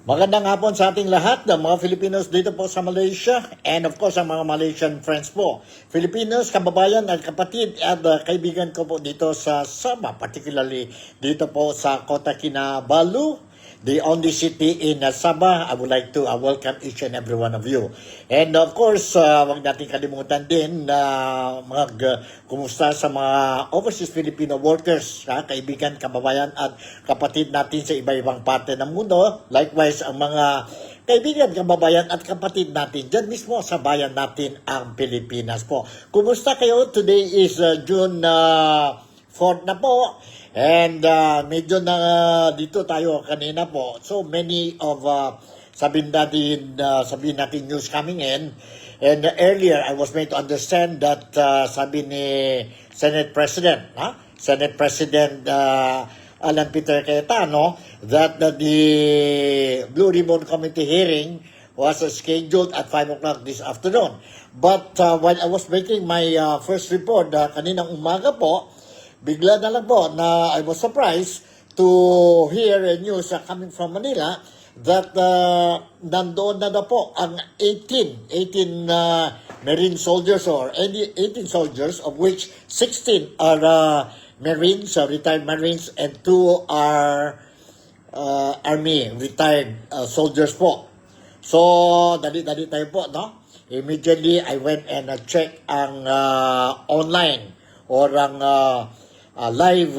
Magandang hapon sa ating lahat ng mga Filipinos dito po sa Malaysia and of course ang mga Malaysian friends po. Filipinos, kababayan at kapatid at kaibigan ko po dito sa Sabah, particularly dito po sa Kota Kinabalu, the only city in Sabah. I would like to welcome each and every one of you. And of course, huwag natin kalimutan din na kumusta sa mga overseas Filipino workers, kaibigan, kababayan at kapatid natin sa iba-ibang parte ng mundo. Likewise, ang mga kaibigan, kababayan at kapatid natin dyan mismo sa bayan natin ang Pilipinas po. Kumusta kayo? Today is June 4 na po. And medyo na dito tayo kanina po. So many of sabihin natin news coming in. And earlier I was made to understand that sabi ni Senate President Alan Peter Cayetano that the Blue Ribbon Committee hearing was scheduled at 5 o'clock this afternoon. But while I was making my first report kaninang umaga po, bigla na lang po na I was surprised to hear news coming from Manila that nandoon na daw po ang 18 Marine soldiers or 18 soldiers of which 16 are Marines, retired Marines, and 2 are Army retired soldiers po. So, dali-dali tayo po, no? Immediately, I went and checked ang online or ang live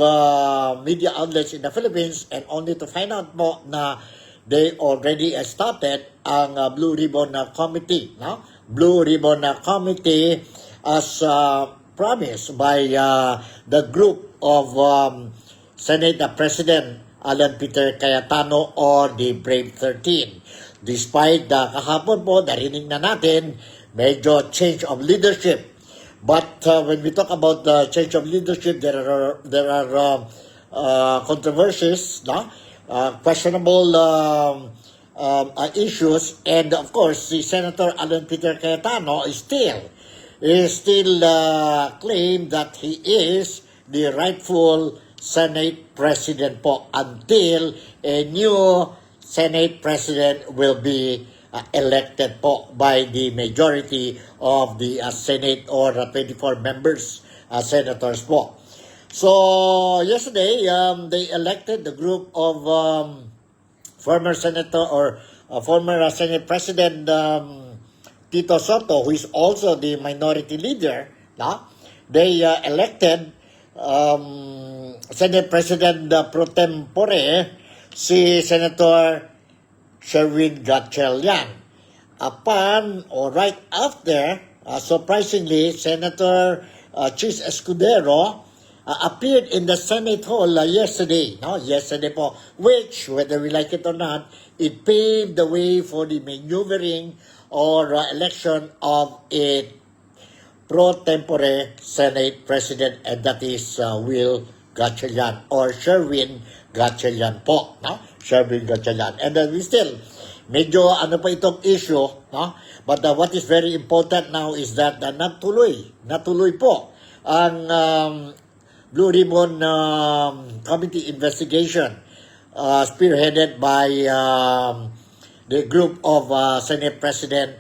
media outlets in the Philippines and only to find out po na they already started ang Blue Ribbon Committee, no? Blue Ribbon Committee as promised by the group of Senate President Alan Peter Cayetano or the Brave 13. Despite kahapon po, narinig na natin, medyo change of leadership. But when we talk about the change of leadership, there are controversies, no? Questionable issues, and of course, si Senator Alan Peter Cayetano is still claim that he is the rightful Senate President po until a new Senate President will be elected po by the majority of the Senate or 24 members, senators po. So, yesterday, they elected the group of former Senator or former Senate President Tito Soto, who is also the minority leader. No? They elected Senate President pro tempore, si Senator Sherwin Gatchalian. Upon or right after, surprisingly, Senator Chis Escudero appeared in the Senate Hall yesterday. No? Yesterday po, which, whether we like it or not, it paved the way for the maneuvering or election of a pro tempore Senate President, and that is Will Gatchalian or Sherwin Gatchalian po. No? Sherwin Gatchalian. And then we still, medyo ano pa itong issue, no? But what is very important now is that natuloy po ang Blue Ribbon Committee investigation spearheaded by the group of Senate President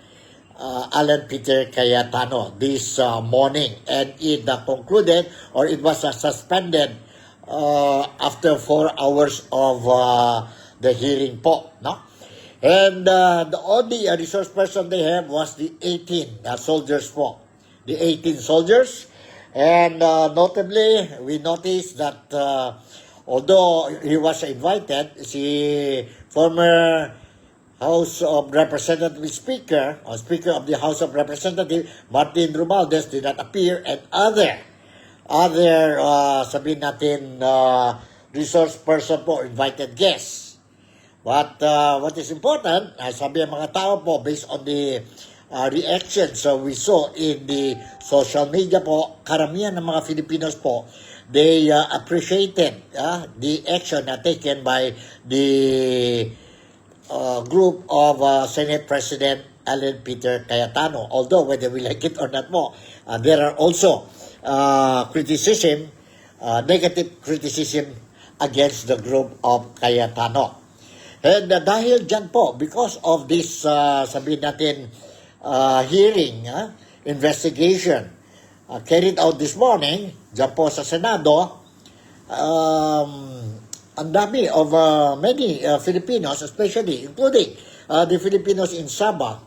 Alan Peter Cayetano this morning, and it concluded or it was suspended after 4 hours of the hearing po, no? And the only resource person they have was the 18 soldiers po. The 18 soldiers. And notably, we noticed that although he was invited, si former House of Representatives Speaker or Speaker of the House of Representatives, Martin Romualdez, did not appear, and other sabihin natin, resource person po, invited guests. But what is important, sabi ang mga tao po, based on the reactions we saw in the social media po, karamihan ng mga Filipinos po, they appreciated the action taken by the group of Senate President Alan Peter Cayetano. Although, whether we like it or not mo, there are also criticism, negative criticism against the group of Cayetano. And dahil dyan po, because of this, sabihin natin, hearing, investigation, carried out this morning, dyan po sa Senado, ang dami of many Filipinos, especially, including the Filipinos in Sabah,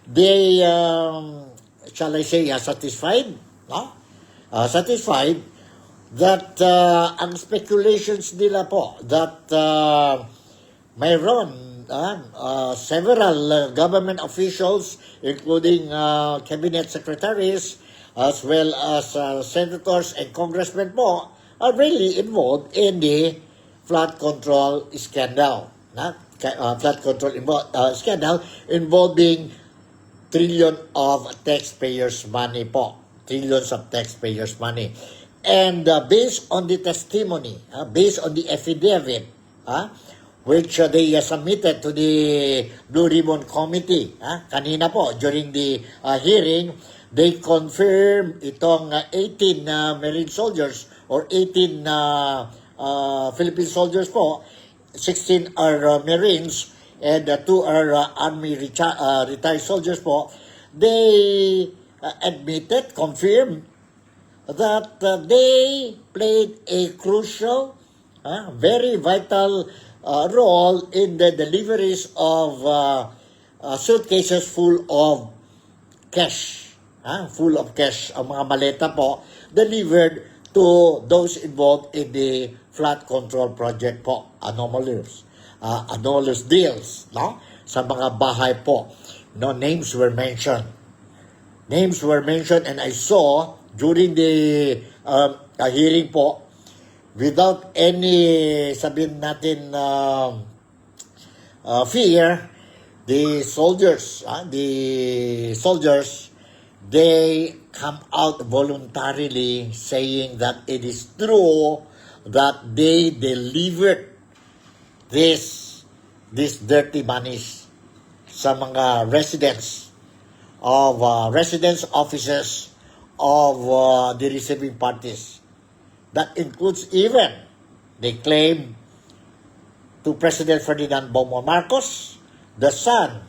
they, shall I say, satisfied, satisfied that ang speculations nila po that mayroon several government officials, including cabinet secretaries, as well as senators and congressmen po, are really involved in the flood control scandal. Flood control scandal involving trillion of taxpayers' money po. Trillions of taxpayers' money. And based on the testimony, based on the affidavit, which they submitted to the Blue Ribbon Committee, kanina po, during the hearing, they confirmed itong 18 Marine soldiers or 18 Philippine soldiers po, 16 are Marines, and 2 are Army retired soldiers po. They admitted, confirmed, that they played a crucial, very vital role in the deliveries of suitcases full of cash. Full of cash, ang mga maleta po, delivered to those involved in the flood control project po, anomalous deals, no? Sa mga bahay po. No, names were mentioned. Names were mentioned, and I saw during the hearing po, without any, sabihin natin, fear, the soldiers, they come out voluntarily saying that it is true that they delivered these dirty monies sa mga residents offices of the receiving parties. That includes even, they claim, to President Ferdinand Bongbong Marcos, the son,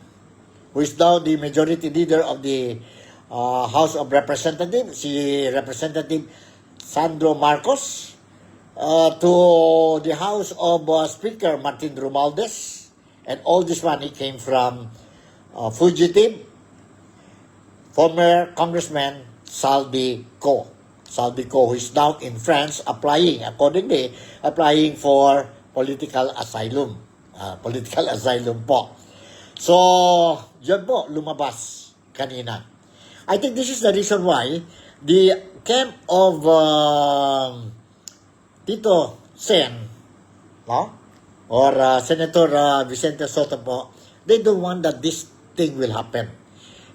who is now the majority leader of the House of Representatives, si Representative Sandro Marcos, to the House of Speaker Martin Romualdez, and all this money came from fugitive former Congressman Saldi Ko, who is now in France applying for political asylum. Po. So, yun po, lumabas kanina. I think this is the reason why the camp of Tito Sen, or Senator Vicente Soto po, they don't want that this thing will happen.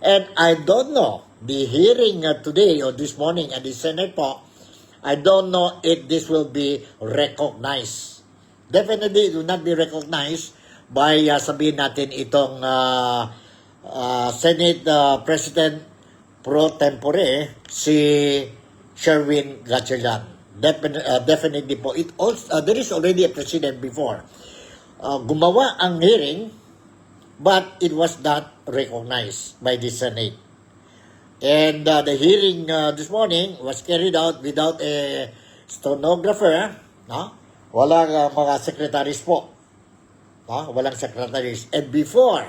And I don't know, the hearing today or this morning at the Senate po, I don't know if this will be recognized. Definitely, it will not be recognized by, sabihin natin, itong Senate President pro tempore, si Sherwin Gatchalian. Definitely po. There is already a president before. Gumawa ang hearing, but it was not recognized by the Senate. And the hearing this morning was carried out without a stenographer, Walang mga secretaries po. Walang secretaries. And before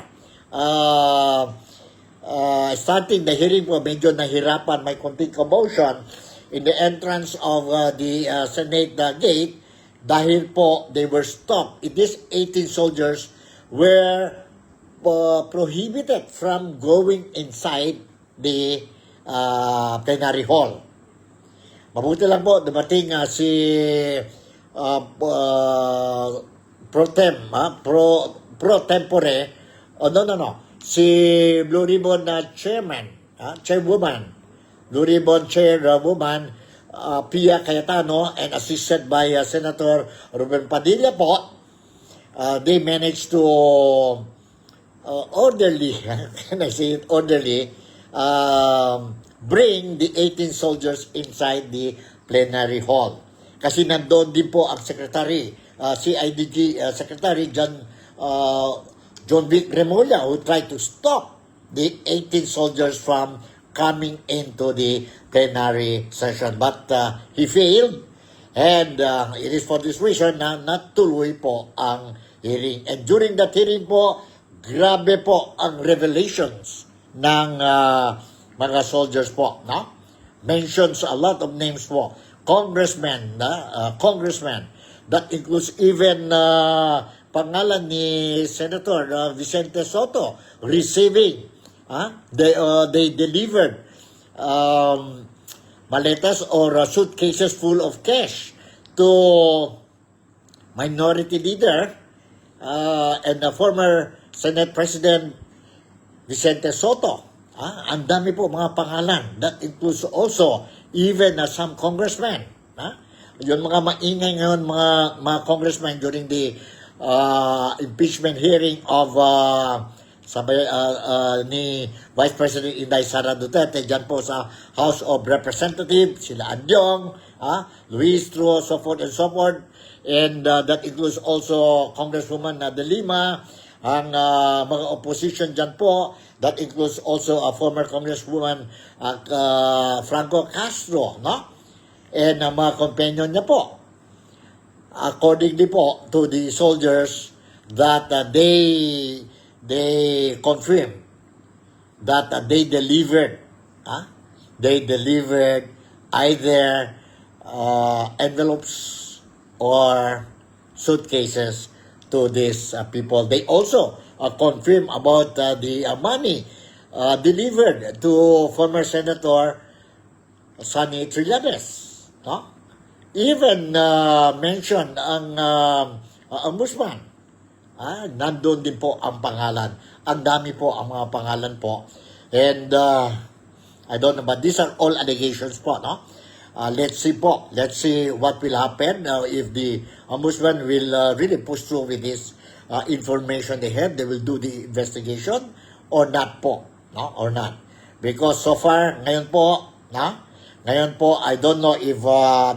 starting the hearing po, medyo nahirapan, may konting commotion in the entrance of the Senate gate dahil po they were stopped. These 18 soldiers were prohibited from going inside the plenary hall. Mabuti lang po, dumating si pro tempore, si Blue Ribbon chairwoman, Blue Ribbon chairwoman, Pia Cayetano, and assisted by Senator Ruben Padilla po. They managed to orderly, can I say it, orderly, bring the 18 soldiers inside the plenary hall. Kasi nandoon din po ang secretary, CIDG Secretary John John Vic Remulla, who tried to stop the 18 soldiers from coming into the plenary session. But he failed, and it is for this reason na natuloy po ang hearing. And during that hearing po, grabe po ang revelations ng mga soldiers po, no? Mentions a lot of names po. Congressmen. That includes even pangalan ni Senator Vicente Soto receiving. They delivered maletas or suitcases full of cash to minority leader and the former Senate President Vicente Soto. Ang dami po mga pangalan. That includes also even some congressmen. Yun mga maingay ngayon mga congressmen during the impeachment hearing of ni Vice President Inday Sara Duterte dyan po sa House of Representatives, sila Andyong, Luis Tro, so forth and so forth. And that includes also Congresswoman De Lima, ang mga opposition dyan po. That includes also a former Congresswoman Franco Castro, no? And mga companion niya po. Accordingly po to the soldiers that they confirm that they delivered either envelopes or suitcases to these people. They also confirm about the money delivered to former Senator Sonny Trillanes, no? Even mentioned ang ombudsman. Nandun din po ang pangalan. Ang dami po ang mga pangalan po. And I don't know, but these are all allegations po, no? Let's see po. Let's see what will happen if the ombudsman will really push through with this information they have. They will do the investigation or not po, no? Or not. Because so far, ngayon po, no? Ngayon po, I don't know if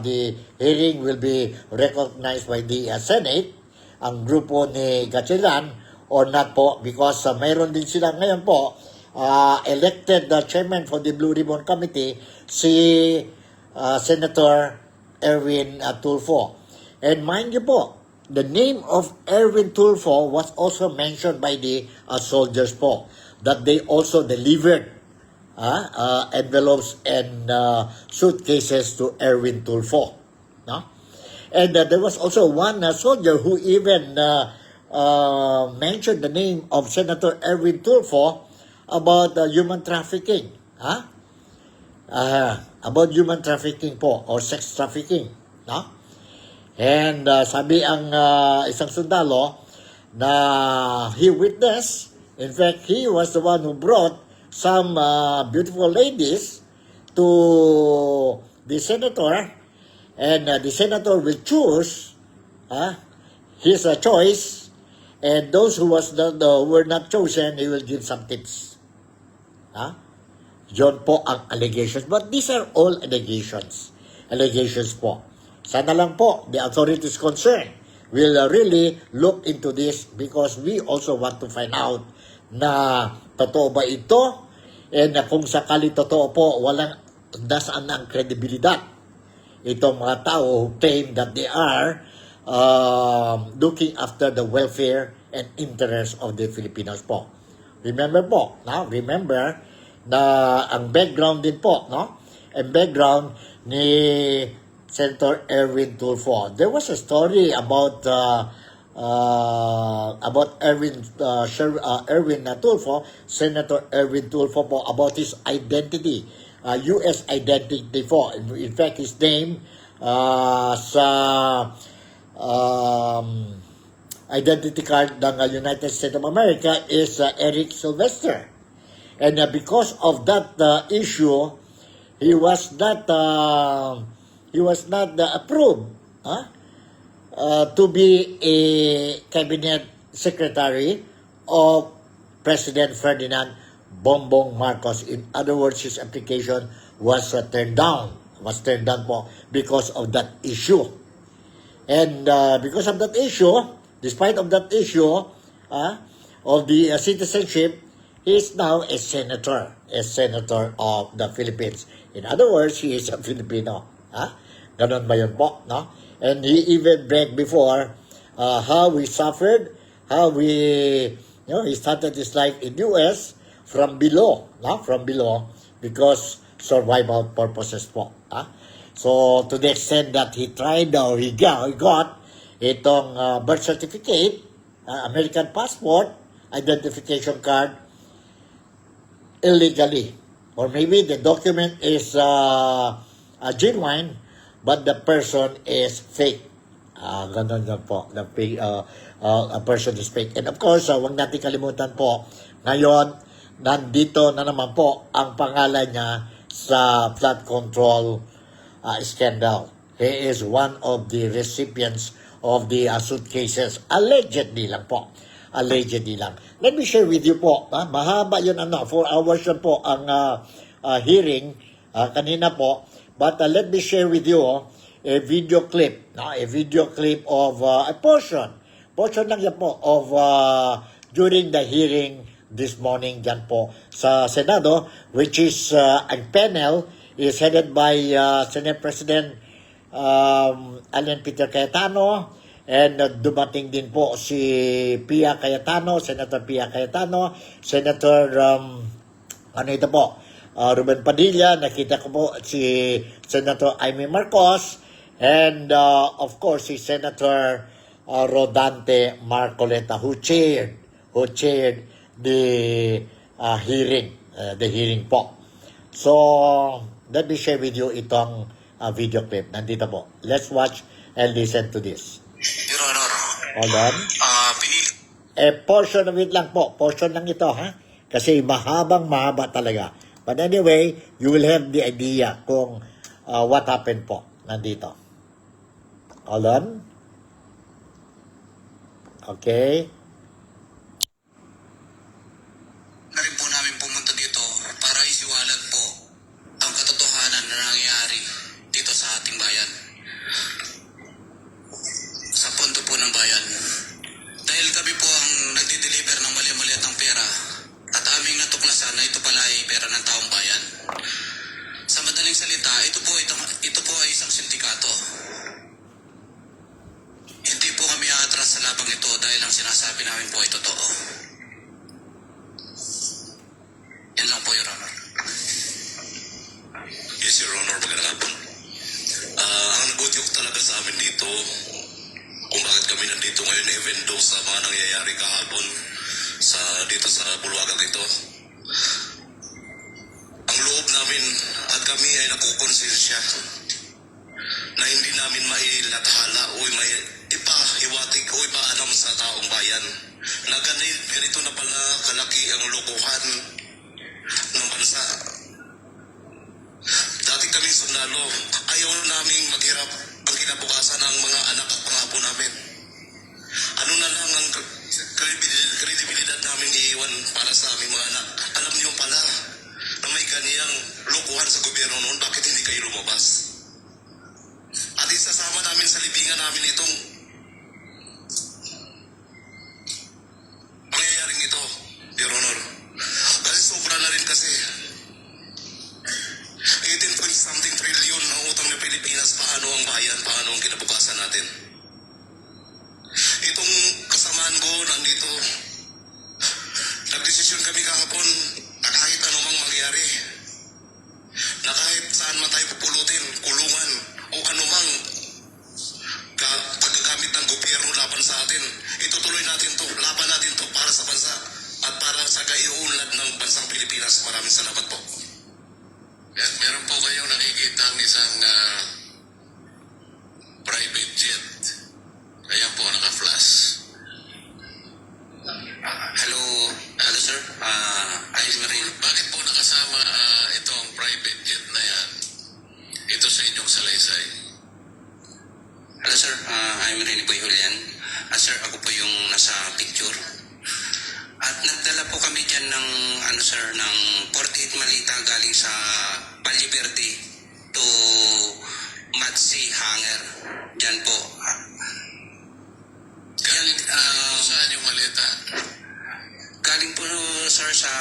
the hearing will be recognized by the Senate, ang grupo ni Gatchalian, or not po, because mayroon din sila ngayon po, elected chairman for the Blue Ribbon Committee, si Senator Erwin Tulfo. And mind you po, the name of Erwin Tulfo was also mentioned by the soldiers po, that they also delivered envelopes and suitcases to Erwin Tulfo. No? And there was also one soldier who even mentioned the name of Senator Erwin Tulfo about human trafficking. About human trafficking po, or sex trafficking. No? And sabi ang isang sundalo na he witnessed, in fact, he was the one who brought some beautiful ladies to the senator, and the senator will choose his choice, and those who were not chosen, he will give some tips. Yun po ang allegations. But these are all allegations. Allegations po. Sana lang po, the authorities concerned will really look into this, because we also want to find out na totoo ba ito, and kung sakali totoo po, walang nasaan na ang kredibilidad itong mga tao who claim that they are looking after the welfare and interest of the Filipinos po. Remember po, remember na ang background din po, no? Ang background ni Senator Erwin Tulfo. There was a story about Erwin Tulfo, Senator Erwin Tulfo po, about his identity, U.S. identity po. In fact, his name sa identity card ng United States of America is Eric Sylvester. And because of that issue, he was not approved to be a cabinet secretary of President Ferdinand Bongbong Marcos. In other words, his application was turned down. Po because of that issue. And because of that issue, despite of that issue, of the citizenship, he is now a senator of the Philippines. In other words, he is a Filipino. Ganon ba yun po, no? And he even bragged before how we suffered, how we, he started his life in US from below, from below, because survival purposes po. So, to the extent that he tried or he got itong birth certificate, American passport, identification card, illegally. Or maybe the document is genuine, but the person is fake. Ganon na po. A person is fake. And of course, huwag natin kalimutan po, ngayon, nandito na naman po ang pangalan niya sa flood control scandal. He is one of the recipients of the suitcases. Allegedly lang po. Allegedly lang. Let me share with you po. Mahaba yun, 4 hours yun po ang hearing kanina po. But let me share with you a video clip. A video clip of a portion lang yan po of during the hearing this morning dyan po sa Senado, which is ang panel is headed by Senate President Alan Peter Cayetano, and dumating din po si Pia Cayetano, Senator Pia Cayetano, Senator Ruben Padilla, nakita ko po si Senator Amy Marcos, and of course si Senator Rodante Marcoleta who chaired the hearing po. So, let me share with you itong video clip. Nandito po. Let's watch and listen to this. Your Honor. Hold on. Portion of it lang po. Portion lang ito, Kasi mahaba talaga. But anyway, you will have the idea kung what happened po. Nandito. Hold on. Okay. Na rin po namin pumunta dito para isiwalat po ang katotohanan na nangyayari dito sa ating bayan. Sa pondo po ng bayan. Dahil kami po ang nagdi-deliver ng mali-maliatang pera at aming natuklasan na ito pala ay pera ng taong bayan. Sa madaling salita, ito po ay isang sindikato. Hindi po kami aatras sa labang ito dahil ang sinasabi namin po ay totoo. Yan lang po, Your Honor. Yes, Your Honor, magandang hapon. Ang nagudyok talaga sa amin dito, kung bakit kami nandito ngayon, even though sa mga nangyayari kahapon dito sa bulwagan ito, ang loob namin at kami ay nakukonsensya na hindi namin mailathala o may ipahiwatig o ipaalam sa taong bayan na ganito na pala kalaki ang lokohan ng bansa. Dati kaming sundalo, ayaw naming maghirap ang kinabukasan ng mga anak at pangapo namin. Ano na lang ang kredibilidad namin iiwan para sa aming mga anak. Alam niyo pala na may ganiyang lokohan sa gobyerno noon, bakit hindi kayo lumabas? At isasama namin sa libingan namin itong pangyayaring ito, Your Honor. Kasi sobra na rin kasi 18-point-something trillion ang utang ng Pilipinas. Paano ang bayan? Paano ang kinabukasan natin? Itong kasamaan ko nandito, nagdesisyon kami kahapon na kahit anumang mangyari, na kahit saan man tayo pupulutin, kulungan, o anumang paggagamit ng gobyerno laban sa atin, itutuloy natin to, laban natin to para sa bansa at para sa kaiunlad ng bansang Pilipinas. Maraming salamat po. Meron po kayong nakikita ang isang private jet. Ayan po, naka-flash. Hello sir. I'm Marine. Bakit po nakasama itong private jet na yan? Ito sa inyong salaysay. Hello sir, I'm Rene Boy Julian. Sir, ako po yung nasa picture. At nagdala po kami dyan ng, ng 48 malita galing sa Valle Verde to Matsi Hangar. Dyan po. Galing saan yung malita? sir, sa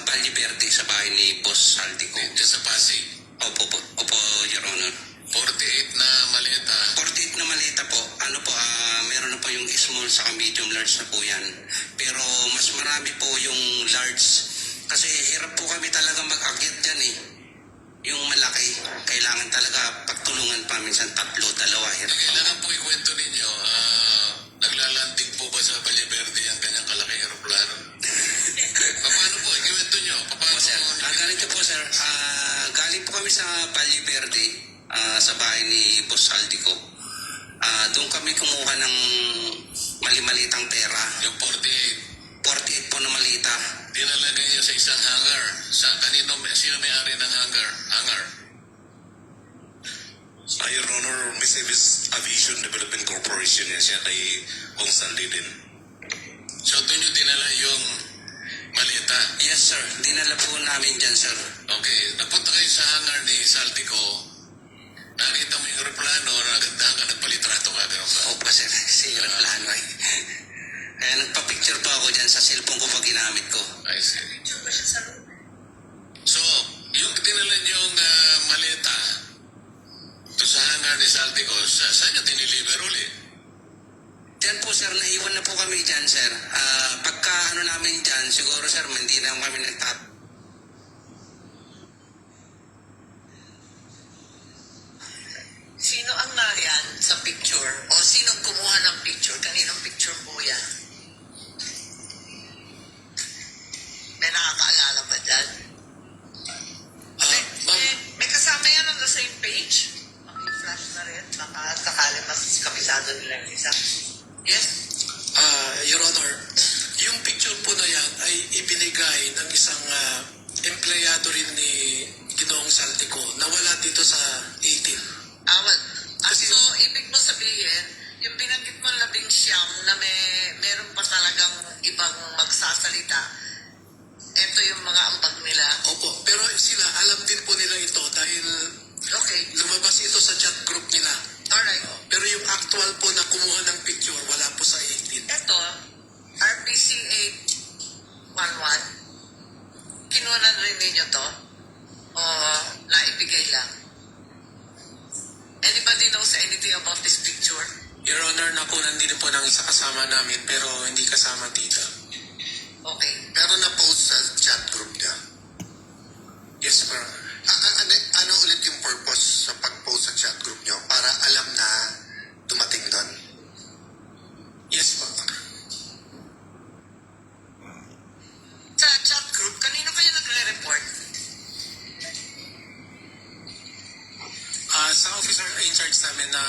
Valle Verde, sa bahay ni Boss Saldico. Diyan sa Pasig. Opo, Your Honor. 48 na maleta. 48 na malita po. Meron na po yung small sa medium large na po yan. Pero mas marami po yung large. Kasi hirap po kami talaga mag-akyat dyan eh. Yung malaki, kailangan talaga pagtulungan pa minsan tatlo, dalawa. Hirap po. Kailangan po ikwento ninyo, naglalanding po ba sa Valle Verde ang kanyang kalaking aeroplano? Paano po? Ikwento nyo. Paano Sir, ganito po sir, galing po kami sa Valle Verde, sa bahay ni Boss Saldico. Doon kami kumuha ng mali-malitang pera. yung 48? 48 po na malita. Dinala ninyo sa isang hangar. Sino may-ari ng hangar? Your Honor, Miss Aviation Development Corporation yan siya kay Kong Sandy din. So doon nyo dinala yung maleta. Yes sir, dinala po namin dyan sir. Okay, napunta kayo sa hangar ni Saltico. Nakita mo yung aeroplano, nagandahan ka, nagpalitrato ka, gano'n ba? Opo sir, siya ang plano eh. Kaya nagpa-picture pa ako dyan sa cellphone ko pag ginamit ko. I see. So, yung dinala niyong maleta to sa hangar ni Saltico, saan niya diniliver ulit? Dyan po sir, naiwan na po kami dyan sir. Pagka namin dyan, siguro sir, hindi na kami nagtap. Sino ang nariyan sa picture? O sino kumuha ng picture? Kaninong picture po yan? May nakakaalala ba dyan? May kasama yan on the same page? Maki-flash na rin. Baka sakali mas kabisado nila yung isa. Yes? Your Honor, yung picture po na yan ay ibinigay ng isang empleyado rin ni Ginoong Saltico na wala dito sa 18. So, ibig mo sabihin, yung binanggit mo 19 na meron pa talagang ibang magsasalita, ito yung mga ambag nila. Opo, pero sila, alam din po nila ito dahil Okay. lumabas ito sa chat group nila. Alright. Pero yung actual po na kumuha ng picture, wala po sa 18. Ito, RPC 811, kinuha na rin ninyo to? O naibigay lang? Anybody knows anything about this picture? Your Honor, nakunan din po ng isa kasama namin pero hindi kasama dito. Okay. Pero na-post sa chat group niya. Yes, sir. Ano ulit yung purpose sa pag-post sa chat group niyo? Para alam na dumating doon? Yes, po. Sa chat group, kanino kayo nagre-report? Sa officer in charge namin na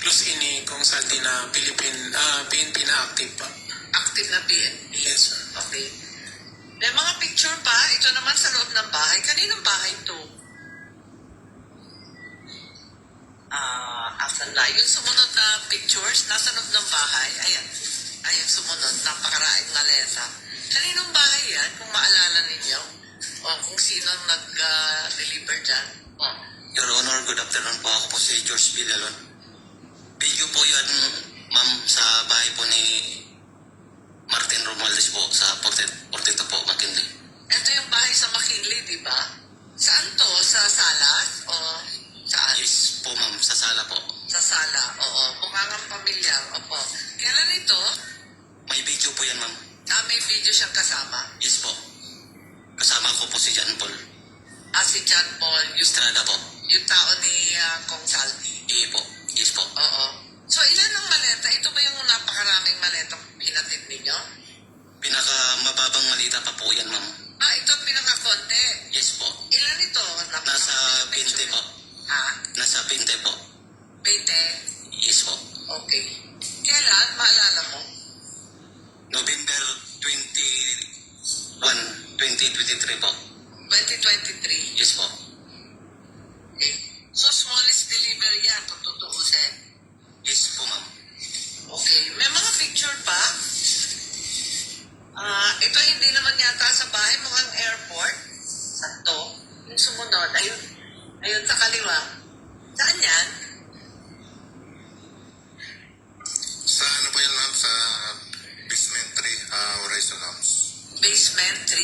Luz Ini, kung saan din na PNP na active pa. Active na PNP? Yes, sir. Okay. May mga picture pa, ito naman sa loob ng bahay. Kaninong bahay ito? Asan na? Yung sumunod na pictures, nasa loob ng bahay. Ayan. Ayan, sumunod. Napakaraing malesa. Kaninong bahay yan? Kung maalala ninyo? O kung sino nag-deliver dyan? O. Your Honor, good afternoon po. Ako po si George Villalon. Video po yan, ma'am, sa bahay po ni Martin Romualdez po sa 42 po, McKinley. Ito yung bahay sa McKinley, di ba? Saan to? Sa Salas? O saan? Yes po, ma'am, sa sala po. Sa sala, oo. Mukhang ang pamilyar, opo. Kailan ito? May video po yan, ma'am. May video siyang kasama. Yes po. Kasama ko po si John Paul Si John Paul, Estrada po. yung tao ni Kong Salvi. Po. Yes po. Oo. So, ilan ang maleta? Ito ba yung napakaraming maletang pinatid ninyo? Pinakamababang malita pa po yan, ma'am. Ito ang pinakakonti. Yes po. Ilan ito? Nasa 20 po. Nasa 20 po. 20? Yes po. Okay. Kailan? Maalala mo? November 21, 2023 po. 2023. Yes po. Okay. So, smallest delivery yan, kung tutuusin. Yes po, ma'am. Okay. May mga picture pa? Ito hindi naman yata sa bahay, mukhang airport. Saan to? Yung sumunod. Ayun. Ayun sa kaliwa. Saan yan? Sa ano po yan, ma'am? Sa basement 3, Horizon House. Basement 3?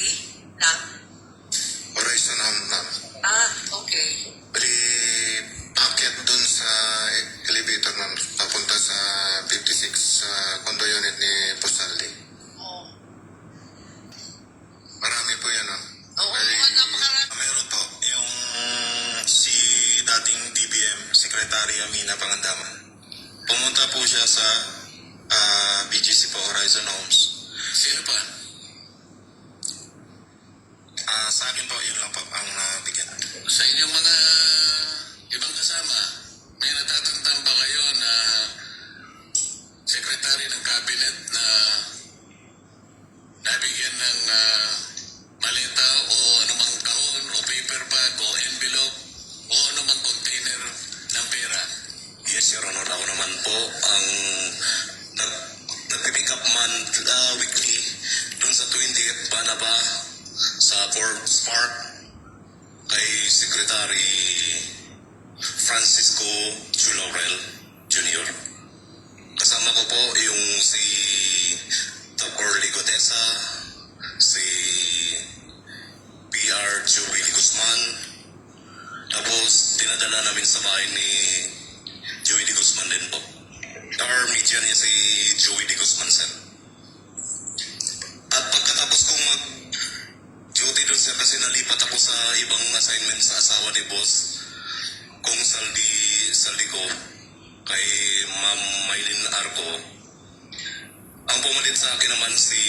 Corps Park, kay Secretary Francisco Chulaurel Jr. Kasama ko po yung si Top Orly Gotesa, si PR Joey Guzman, tapos dinadala namin sa bahay ni Joey de Guzman din po. Our media niya si Joey de Guzman, sir. At pagkatapos kong mag-duty doon, sir, kasi nalipat ako sa ibang assignment sa asawa ni boss, kung saldi ko, kay Ma'am Maylin Arco. Ang pumalit sa akin naman si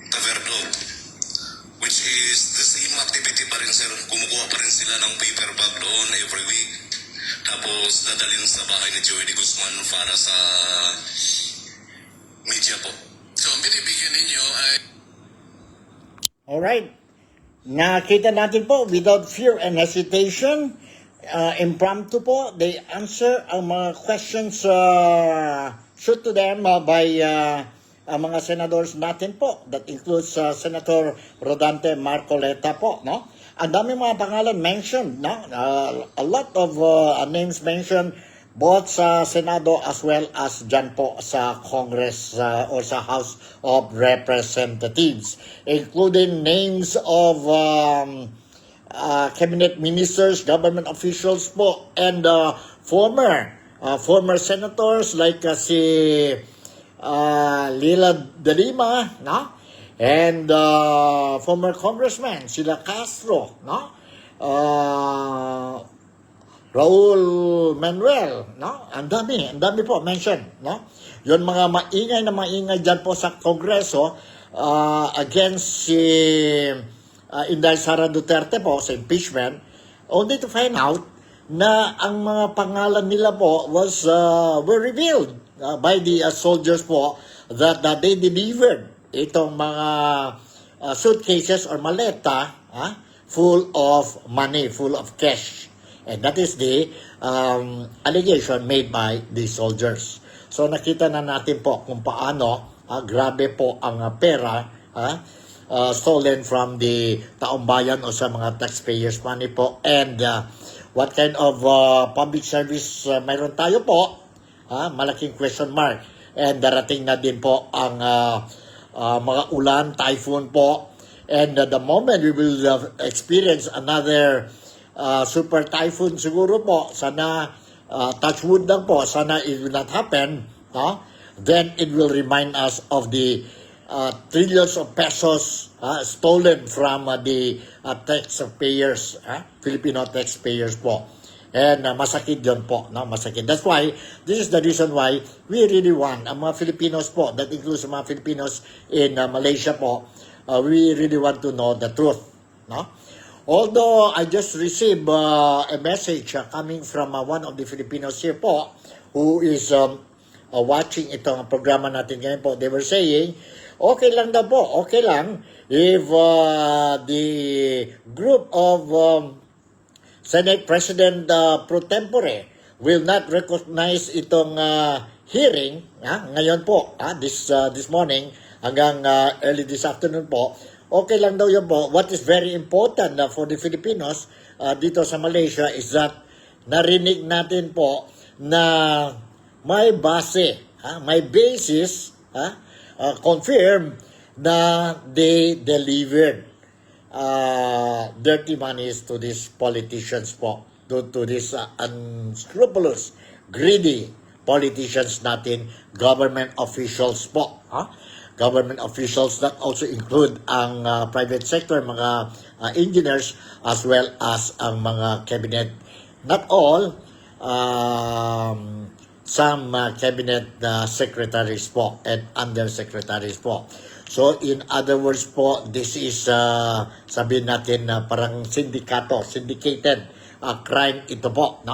Taverdo, which is the same activity pa rin, sir. Kumukuha pa rin sila ng paper bag doon every week. Tapos dadalhin sa bahay ni Joey de Guzman para sa media po. So, ang binibigyan ninyo ay Alright. Nakita natin po, without fear and hesitation, impromptu po, they answer ang mga questions shoot to them by ang mga senadors natin po. That includes Senator Rodante Marcoleta po, no? Ang dami mga pangalan mentioned, no? A lot of names mentioned both sa Senado as well as dyan po sa Congress or sa House of Representatives, including names of cabinet ministers, government officials po, and former senators like si Lila de Lima, no? And former congressman sila Castro, no? Raul Manuel, no? Ang dami po mention, no? Yon mga maingay dyan po sa Kongreso against si Inday Sara Duterte po sa impeachment, only to find out na ang mga pangalan nila po were revealed by the soldiers po that they delivered itong mga suitcases or maleta full of money, full of cash. And that is the allegation made by the soldiers. So nakita na natin po kung paano grabe po ang pera stolen from the taong bayan o sa mga taxpayers money po. And what kind of public service mayroon tayo po? Malaking question mark. And darating na din po ang mga ulan, typhoon po. And the moment we will experience another super typhoon siguro po, sana touch wood lang po, sana it will not happen, then it will remind us of the trillions of pesos stolen from the taxpayers, Filipino taxpayers po. And masakit yun po, masakit. That's why, this is the reason why we really want, ang mga Filipinos po, that includes mga Filipinos in Malaysia po, we really want to know the truth, Although I just received a message coming from one of the Filipinos here po, who is watching itong programa natin ngayon po, they were saying, okay lang daw po, okay lang if the group of Senate President pro tempore will not recognize itong hearing ngayon po, this morning hanggang early this afternoon po. Okay lang daw yun po. What is very important for the Filipinos dito sa Malaysia is that narinig natin po na may base, may basis, confirm na they delivered dirty monies to these politicians po, to these unscrupulous, greedy politicians natin, government officials po. Government officials that also include ang private sector, mga engineers, as well as ang mga cabinet. Not all, some cabinet secretaries po and undersecretaries po. So in other words po, this is sabihin natin parang syndicated crime ito po,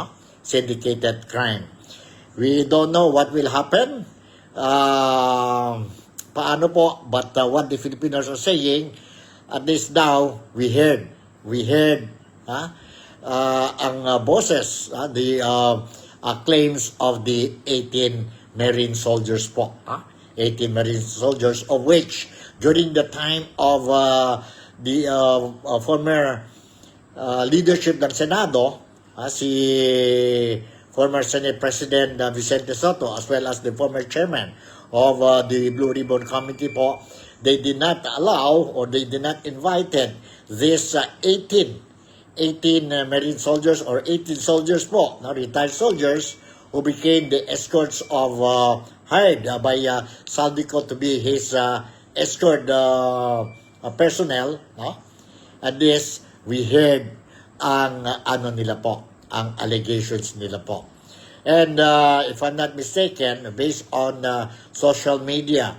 syndicated crime. We don't know what will happen. Paano po? But what the Filipinos are saying, at least now, we heard ang boses, the claims of the 18 Marine soldiers po. 18 Marine soldiers, of which during the time of the former leadership ng Senado, si former Senate President Vicente Soto, as well as the former chairman of the Blue Ribbon Committee po, they did not allow or they did not invited this 18 Marine soldiers or 18 soldiers po, retired soldiers who became the escorts of hired by Saldico to be his escort personnel, no? And this, we heard ang nila po, ang allegations nila po. And if I'm not mistaken, based on social media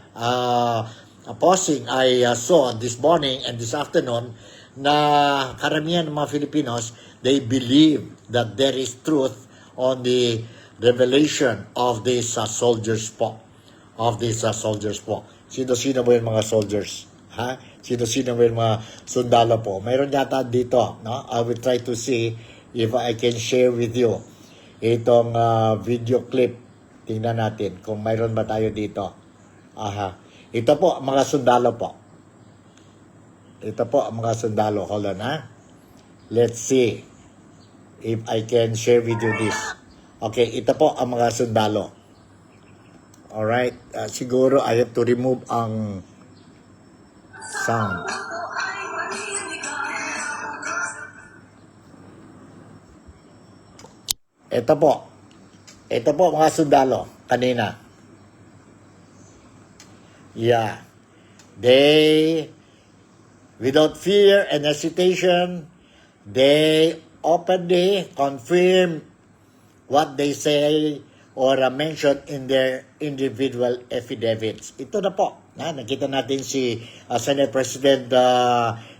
posting I saw this morning and this afternoon, na karamihan ng mga Filipinos, they believe that there is truth on the revelation of these soldiers po. Sino-sino ba yung mga soldiers? Ha? Sino-sino ba yung mga sundalo po? Mayroon yata dito, no? I will try to see if I can share with you itong video clip. Tingnan natin kung mayroon ba tayo dito. Aha. Ito po, mga sundalo po. Ito po ang mga sundalo. Hold on, ha? Let's see if I can share with you this. Okay, ito po ang mga sundalo. Alright. Siguro I have to remove ang sound. Ito po. Ito po mga sundalo. Kanina. Yeah. They, without fear and hesitation, they openly confirm what they say or mention in their individual affidavits. Ito na po. Nakita natin si Senate President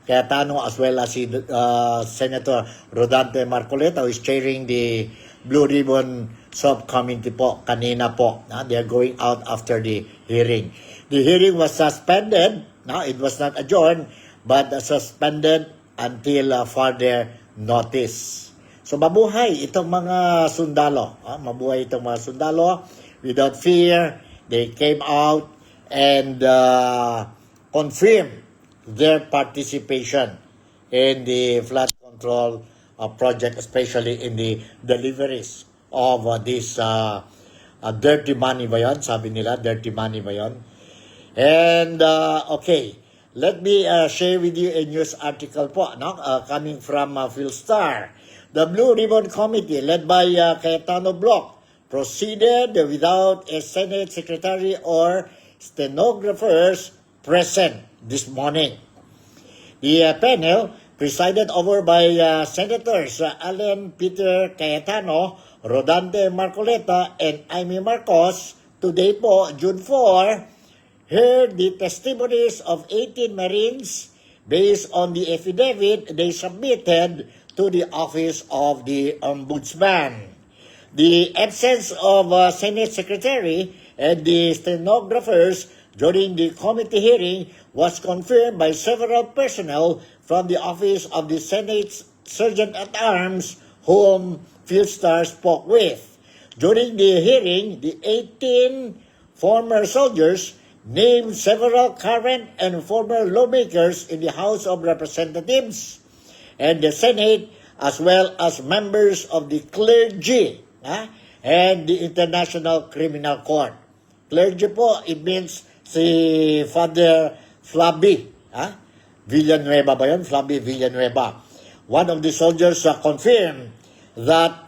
Cayetano as well as si Senator Rodante Marcoleta, who is chairing the Blue Ribbon Subcommittee po. Kanina po. They are going out after the hearing. The hearing was suspended. It was not adjourned, but suspended until further notice. So mabuhay itong mga sundalo. Mabuhay itong mga sundalo. Without fear, they came out and confirmed their participation in the flood control project, especially in the deliveries of this dirty money ba yun? Sabi nila, dirty money ba yun? And, okay, let me share with you a news article po, coming from Philstar. The Blue Ribbon Committee, led by Cayetano Bloc, proceeded without a Senate Secretary or stenographers present this morning. The panel, presided over by Senators Allen Peter Cayetano, Rodante Marcoleta, and Amy Marcos, today po, June 4, heard the testimonies of 18 Marines based on the affidavit they submitted to the Office of the Ombudsman. The absence of Senate Secretary and the stenographers during the committee hearing was confirmed by several personnel from the Office of the Senate's Sergeant-at-Arms, whom Philstar spoke with. During the hearing, the 18 former soldiers named several current and former lawmakers in the House of Representatives and the Senate, as well as members of the clergy and the International Criminal Court. Clergy po, it means si Father Flavi Villanueva ba yun? Flavi Villanueva. One of the soldiers confirmed that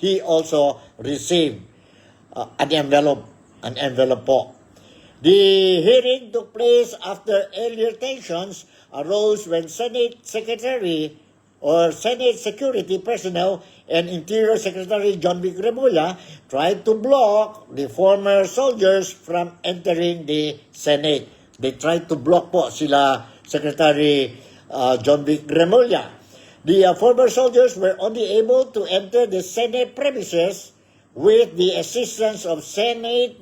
he also received an envelope po. The hearing took place after earlier tensions arose when Senate Secretary or Senate Security personnel and Interior Secretary John Vic Remulla tried to block the former soldiers from entering the Senate. They tried to block po sila Secretary John Vic Remulla. The former soldiers were only able to enter the Senate premises with the assistance of Senate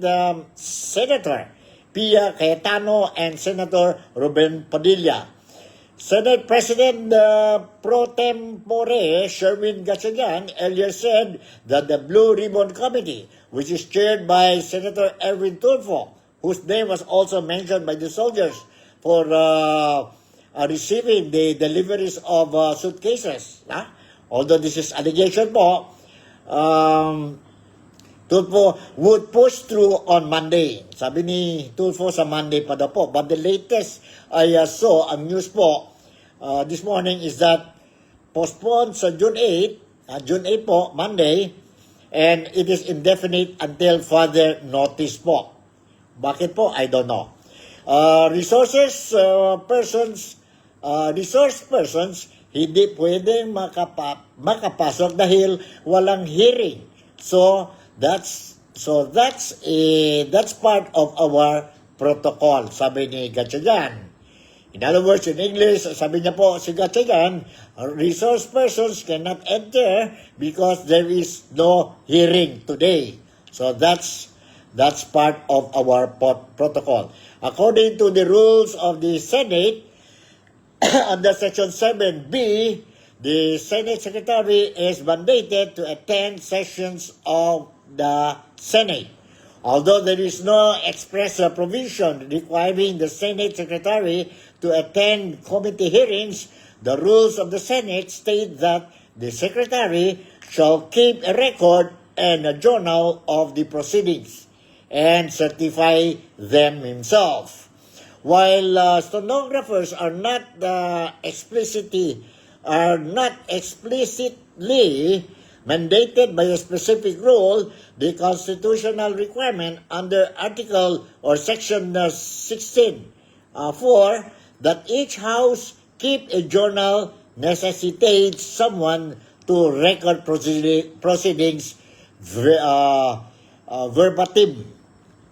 Senator Pia Cayetano and Senator Ruben Padilla. Senate President pro tempore Sherwin Gatchalian earlier said that the Blue Ribbon Committee, which is chaired by Senator Erwin Tulfo, whose name was also mentioned by the soldiers for receiving the deliveries of suitcases. Although this is allegation po, Tulfo would push through on Monday. Sabi ni Tulfo sa Monday pa daw po. But the latest I saw, ang news po this morning is that postponed sa June 8, June 8 po, Monday, and it is indefinite until further notice po. Bakit po? I don't know. Resource persons, hindi pwedeng makapasok dahil walang hearing. So that's part of our protocol, sabi ni Gatchalian. In other words, in English, sabi niya po si Gatchalian, resource persons cannot enter because there is no hearing today. So that's part of our protocol. According to the rules of the Senate, under Section 7B, the Senate Secretary is mandated to attend sessions of the Senate. Although there is no express provision requiring the Senate Secretary to attend committee hearings, the rules of the Senate state that the Secretary shall keep a record and a journal of the proceedings and certify them himself. While stenographers are not explicitly mandated by a specific rule, the constitutional requirement under Article or Section 16(4) that each house keep a journal necessitates someone to record proceedings verbatim.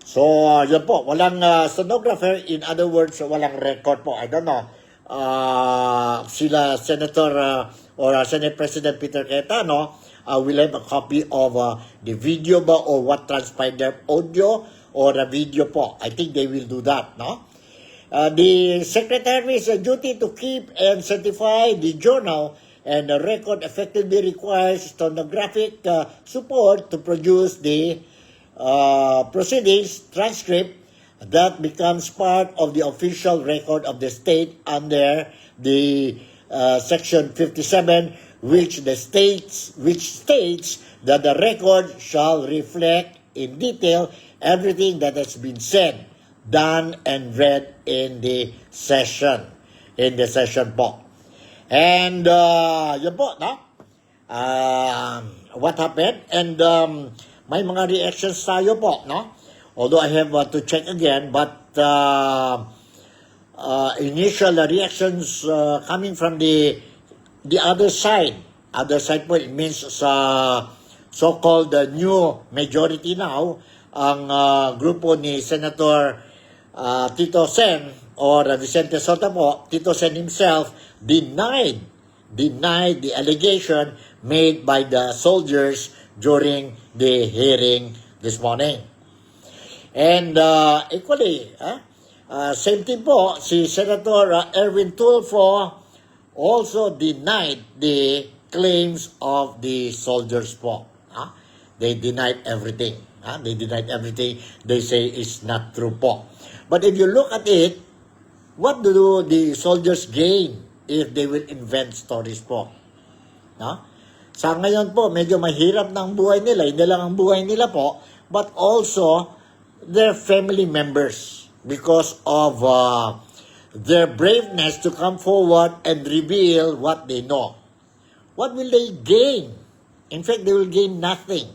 So, yun po, walang stenographer, in other words, walang record po. I don't know, sila Senator or Senate President Peter Cayetano will have a copy of the video ba or what transpired there, audio or a video po. I think they will do that, no? The Secretary's duty to keep and certify the journal and the record effectively requires stenographic support to produce the proceedings transcript that becomes part of the official record of the state under the Section 57, which states that the record shall reflect in detail everything that has been said, done, and read in the session po. And yun po, no? What happened? And may mga reactions tayo po, no? Although I have to check again, but initial reactions coming from the other side. Other side po, it means sa so-called new majority now, ang grupo ni Senator Tito Sen or Vicente Sota po, Tito Sen himself denied the allegation made by the soldiers during the hearing this morning. And equally, same thing po, si Senator Erwin Tulfo also denied the claims of the soldiers po. They denied everything. They denied everything. They say it's not true po. But if you look at it, what do the soldiers gain if they will invent stories po? Sa ngayon po, medyo mahirap ng buhay nila. Hindi lang ang buhay nila po, but also their family members because of their braveness to come forward and reveal what they know. What will they gain? In fact, they will gain nothing.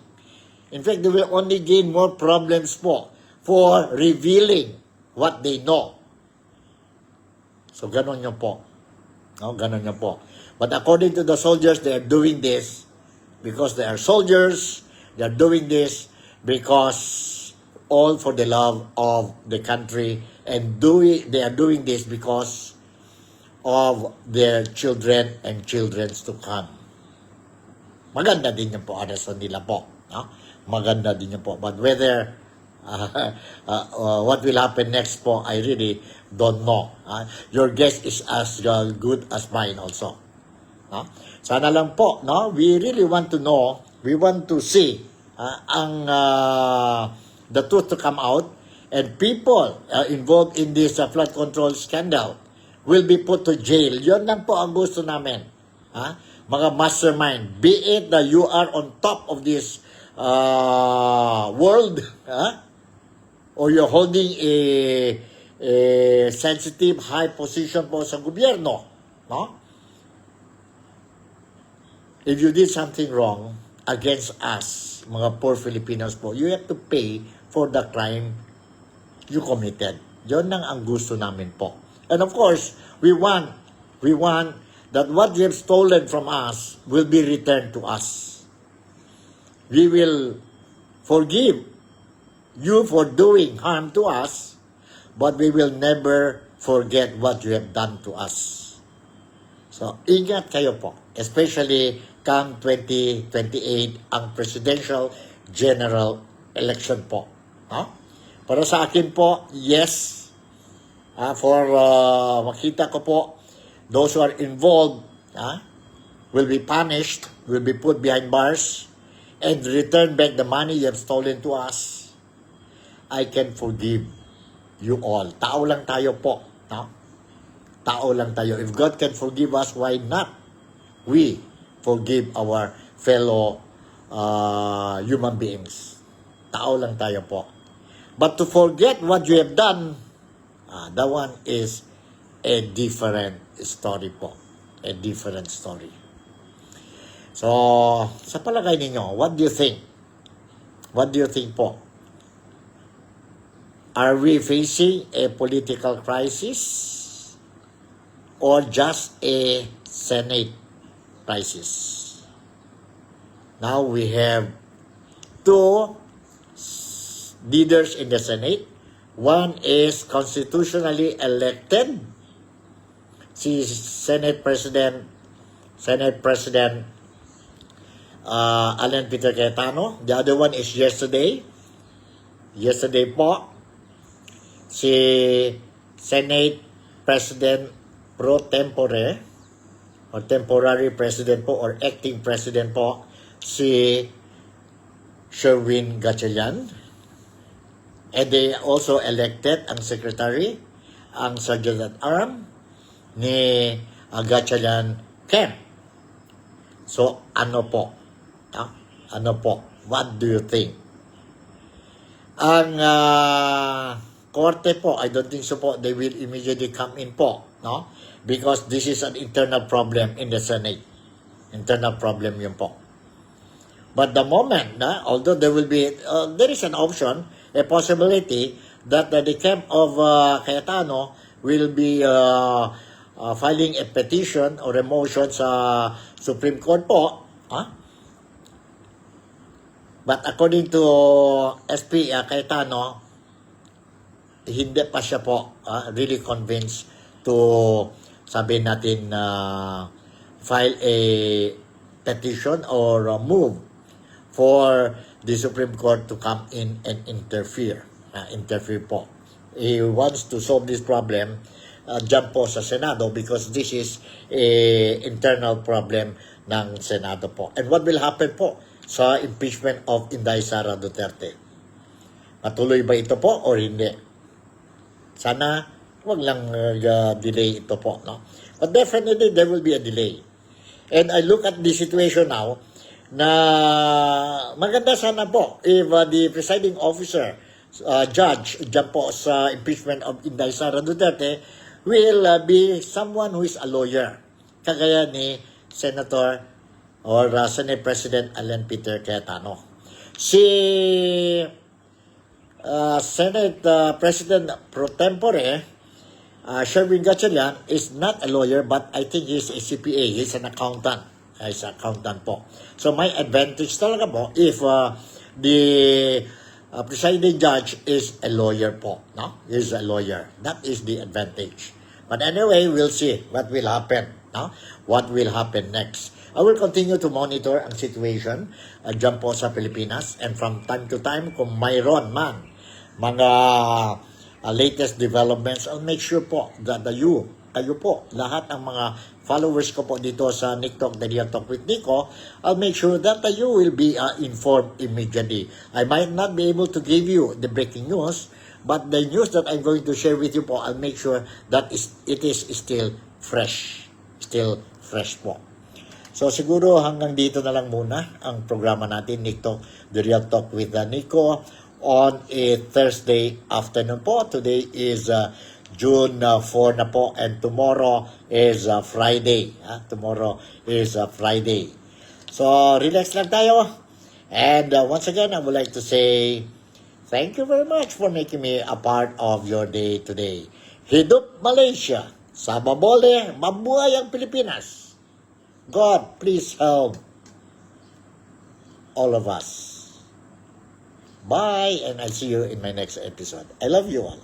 In fact, they will only gain more problems po for revealing what they know. So, ganon yun po. Ganon yun po. But according to the soldiers, they are doing this because they are soldiers. They are doing this because all for the love of the country, and they are doing this because of their children and children's to come. Maganda din yan po, arason nila po. Maganda din yan po. But whether what will happen next po, I really don't know. Your guess is as good as mine also. Sana lang po, no? We really want to know, we want to see the truth to come out, And people involved in this flood control scandal will be put to jail. Yun lang po ang gusto namin. Ha? Mga mastermind. Be it that you are on top of this world, or you're holding a sensitive high position po sa gobyerno, no? If you did something wrong against us, mga poor Filipinos po, you have to pay for the crime you committed. Yun lang ang gusto namin po. And of course, we want that what you have stolen from us will be returned to us. We will forgive you for doing harm to us, but we will never forget what you have done to us. So, ingat kayo po. Especially come 2028 ang presidential general election po. Para sa akin po, yes. For makita ko po, those who are involved will be punished, will be put behind bars, and return back the money you have stolen to us. I can forgive you all. Tao lang tayo po. Tao lang tayo. If God can forgive us, why not we forgive our fellow human beings? Tao lang tayo po. But to forget what you have done, that one is a different story po. A different story. So, sa palagay ninyo, what do you think? What do you think po? Are we facing a political crisis or just a Senate crisis? Now we have two leaders in the Senate. One is constitutionally elected, si Senate President Alan Peter Cayetano. The other one is yesterday po, si Senate President pro tempore or temporary president po or acting president po, si Sherwin Gatchalian. And they also elected ang secretary, ang Sergeant at Arm ni Gatchalian Camp. So, ano po? What do you think? Ang korte po, I don't think so po, they will immediately come in po, no? Because this is an internal problem in the Senate. Internal problem yun po. But the moment, although there will be, there is an option, a possibility that the camp of Cayetano will be filing a petition or a motion sa Supreme Court po. But according to SP Cayetano, hindi pa siya po really convinced to, sabi natin, file a petition or move for the Supreme Court to come in and interfere. Interfere po. He wants to solve this problem dyan po sa Senado because this is a internal problem ng Senado po. And what will happen po sa impeachment of Inday Sara Duterte? Matuloy ba ito po or hindi? Sana wag lang delay ito po, no? But definitely there will be a delay. And I look at the situation now na maganda sana po if the presiding officer, judge dyan po sa impeachment of Inday Sara Duterte will be someone who is a lawyer. Kagaya ni Senator or Senate President Alan Peter Cayetano. Si Senate President pro tempore Sherwin Gatchalian is not a lawyer but I think he's a CPA. He's an accountant. He's an accountant po. So may advantage talaga po if the presiding judge is a lawyer po. No? He's a lawyer. That is the advantage. But anyway, we'll see what will happen. No? What will happen next. I will continue to monitor ang situation dyan po sa Pilipinas and from time to time kung mayroon man mga latest developments, I'll make sure po that kayo po, lahat ng mga followers ko po dito sa Nick Talk, The Real Talk with Nico, I'll make sure that you will be informed immediately. I might not be able to give you the breaking news But the news that I'm going to share with you po, I'll make sure that it is still fresh. Still fresh po. So siguro hanggang dito na lang muna ang programa natin, Nico, The Real Talk with Nico, on a Thursday afternoon po. Today is June 4 na po, and tomorrow is Friday. Tomorrow is Friday. So relax lang tayo. And once again, I would like to say thank you very much for making me a part of your day today. Hidup Malaysia! Sababole, mabuhay ang Pilipinas! God, please help all of us. Bye, and I'll see you in my next episode. I love you all.